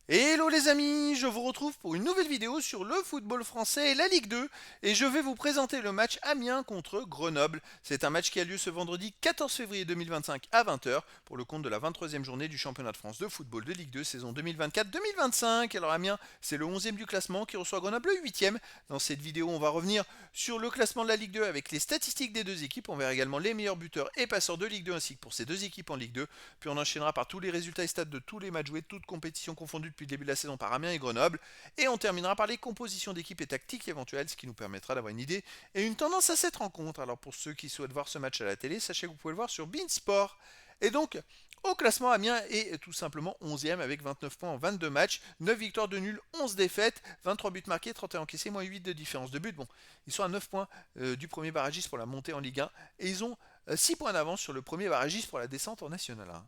Hello les amis, je vous retrouve pour une nouvelle vidéo sur le football français et la Ligue 2 et je vais vous présenter le match Amiens contre Grenoble. C'est un match qui a lieu ce vendredi 14 février 2025 à 20h pour le compte de la 23e journée du championnat de France de football de Ligue 2 saison 2024-2025. Alors Amiens, c'est le 11e du classement qui reçoit Grenoble le 8e. Dans cette vidéo, on va revenir sur le classement de la Ligue 2 avec les statistiques des deux équipes. On verra également les meilleurs buteurs et passeurs de Ligue 2 ainsi que pour ces deux équipes en Ligue 2. Puis on enchaînera par tous les résultats et stats de tous les matchs joués, toutes compétitions confondues depuis le début de la saison par Amiens et Grenoble. Et on terminera par les compositions d'équipes et tactiques éventuelles, ce qui nous permettra d'avoir une idée et une tendance à cette rencontre. Alors pour ceux qui souhaitent voir ce match à la télé, sachez que vous pouvez le voir sur Beansport. Et donc, au classement, Amiens est tout simplement 11e avec 29 points en 22 matchs, 9 victoires de nul, 11 défaites, 23 buts marqués, 31 encaissés, moins 8 de différence de but. Bon, ils sont à 9 points du premier barragiste pour la montée en Ligue 1 et ils ont 6 points d'avance sur le premier barragiste pour la descente en National 1.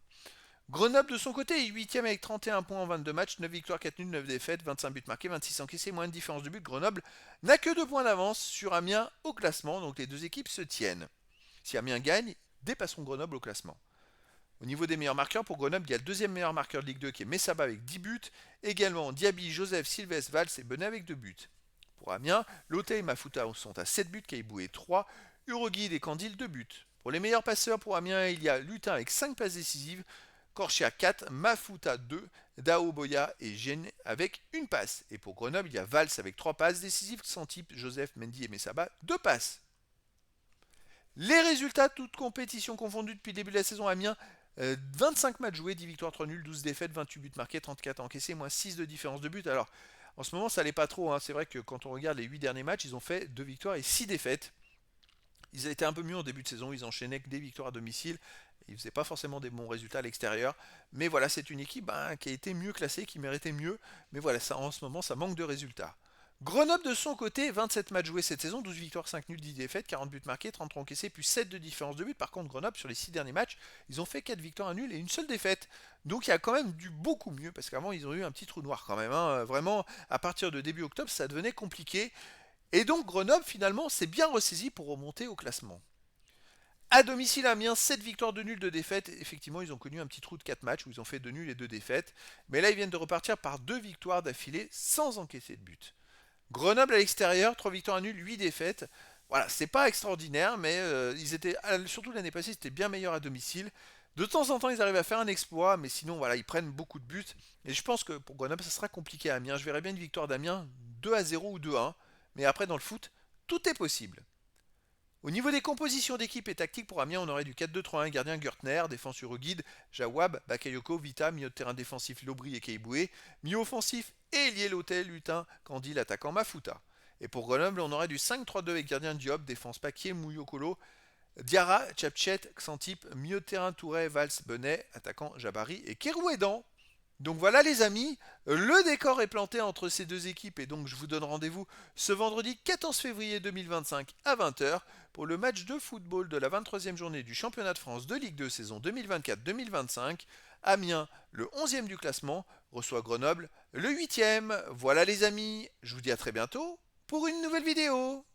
Grenoble de son côté est 8ème avec 31 points en 22 matchs, 9 victoires, 4 nuls, 9 défaites, 25 buts marqués, 26 encaissés, moins de différence de but. Grenoble n'a que 2 points d'avance sur Amiens au classement, donc les deux équipes se tiennent. Si Amiens gagne, dépasseront Grenoble au classement. Au niveau des meilleurs marqueurs, pour Grenoble, il y a le deuxième meilleur marqueur de Ligue 2 qui est Messaba avec 10 buts. Également Diaby, Joseph, Sylvestre, Valls et Benet avec 2 buts. Pour Amiens, Lothé et Mafuta sont à 7 buts, Cailleboué 3, Uroguide et Candil 2 buts. Pour les meilleurs passeurs pour Amiens, il y a Lutin avec 5 passes décisives, Corchia 4, Mafuta 2, Dao Boya et Gene avec une passe. Et pour Grenoble, il y a Valls avec 3 passes décisives, Santip, Joseph, Mendy et Messaba 2 passes. Les résultats, toutes compétitions confondues depuis le début de la saison, Amiens, 25 matchs joués, 10 victoires, 3 nuls, 12 défaites, 28 buts marqués, 34 encaissés, moins 6 de différence de but. Alors, en ce moment, ça n'allait pas trop. Hein. C'est vrai que quand on regarde les 8 derniers matchs, ils ont fait 2 victoires et 6 défaites. Ils étaient un peu mieux en début de saison, ils enchaînaient que des victoires à domicile. Ils ne faisaient pas forcément des bons résultats à l'extérieur. Mais voilà, c'est une équipe qui a été mieux classée, qui méritait mieux. Mais voilà, ça, en ce moment, ça manque de résultats. Grenoble de son côté, 27 matchs joués cette saison, 12 victoires, 5 nuls, 10 défaites, 40 buts marqués, 33 encaissés, plus 7 de différence de but. Par contre, Grenoble, sur les 6 derniers matchs, ils ont fait 4 victoires, un nul et une seule défaite. Donc il y a quand même du beaucoup mieux, parce qu'avant, ils ont eu un petit trou noir quand même. Hein. Vraiment, à partir de début octobre, ça devenait compliqué. Et donc Grenoble, finalement, s'est bien ressaisi pour remonter au classement. À domicile, Amiens, 7 victoires de nul, 2 défaites. Effectivement, ils ont connu un petit trou de 4 matchs où ils ont fait 2 nuls et 2 défaites. Mais là, ils viennent de repartir par 2 victoires d'affilée sans encaisser de but. Grenoble à l'extérieur, 3 victoires à nul, 8 défaites. Voilà, c'est pas extraordinaire, mais ils étaient, surtout l'année passée, c'était bien meilleur à domicile. De temps en temps, ils arrivent à faire un exploit, mais sinon, voilà, ils prennent beaucoup de buts. Et je pense que pour Grenoble, ça sera compliqué à Amiens. Je verrais bien une victoire d'Amiens 2-0 ou 2-1. Mais après, dans le foot, tout est possible. Au niveau des compositions d'équipe et tactiques pour Amiens, on aurait du 4-2-3-1, gardien Gertner, défense Uroguide, Jawab, Bakayoko, Vita, milieu de terrain défensif Lobry et Keiboué, milieu offensif et lié Lotel, Lutin, Candil, attaquant Mafuta. Et pour Grenoble, on aurait du 5-3-2 avec gardien Diop, défense Paquier, Mouyokolo, Diarra, Chapchet, Xantip, milieu de terrain Touret, Valls, Benet, attaquant Jabari et Kerouédan. Donc voilà les amis, le décor est planté entre ces deux équipes et donc je vous donne rendez-vous ce vendredi 14 février 2025 à 20h pour le match de football de la 23e journée du championnat de France de Ligue 2 saison 2024-2025. Amiens, le 11e du classement, reçoit Grenoble, le 8e. Voilà les amis, je vous dis à très bientôt pour une nouvelle vidéo.